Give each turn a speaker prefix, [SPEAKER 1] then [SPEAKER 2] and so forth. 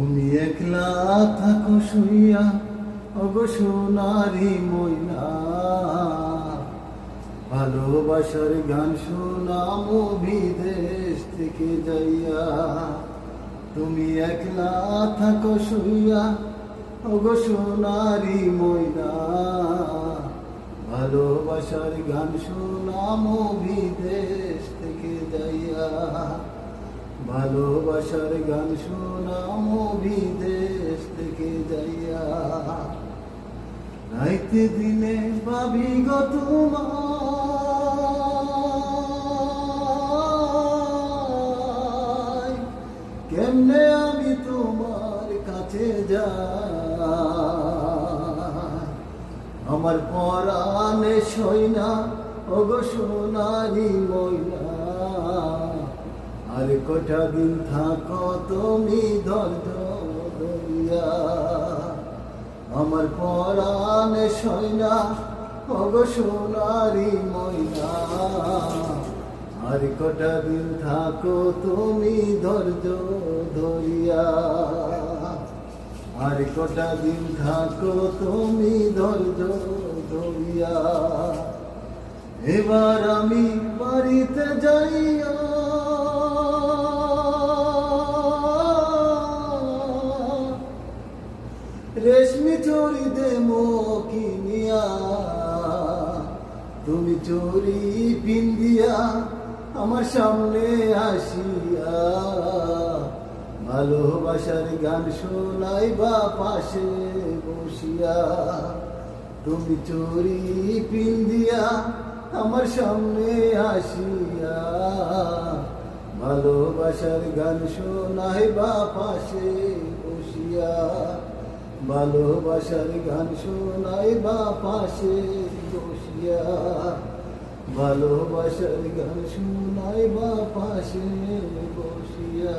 [SPEAKER 1] তুমি একলা থাকো শুইয়া ওগো সোনারি ময়না, ভালোবাসার গান শোনামো বিদেশ থেকে যাইয়া। তুমি একলা থাকো শুইয়া ওগো সোনারি ময়না, ভালোবাসার গান শোনামো বিদেশ থেকে যাইয়া। ভালোবাসার গান শোনামো বিদেশ থেকে যাইয়া। রাইতে দিনে ভাবি গো তোমায়, কেমনে আমি তোমার কাছে যাই। আমার পরাণে সইনা ওগো সোনারি ময়না, আর কটা দিন থাকো তুমি ধৈর্য ধরিয়া। আমার পরাণে সইনা ওগো সোনারি ময়না, আর কটা দিন থাকো তুমি ধৈর্য ধরিয়া। আর কটা দিন থাকো তুমি ধৈর্য ধরিয়া। এবার আমি বাড়িতে যাইয়া, রেশমি চুরি দেমো কিনিয়া। তুমি চুরি পিন্দিয়া আমার সামনে আসিয়া, ভালোবাসার গান শোনাইবা পাশে বসিয়া। তুমি চুরি পিন্দিয়া আমার সামনে আসিয়া, ভালোবাসার গান শোনাইবা পাশে বসিয়া। ভালোবাসার গান শোনাইবা পাশে বসিয়া। ভালোবাসার গান শোনাইবা পাশে বসিয়া।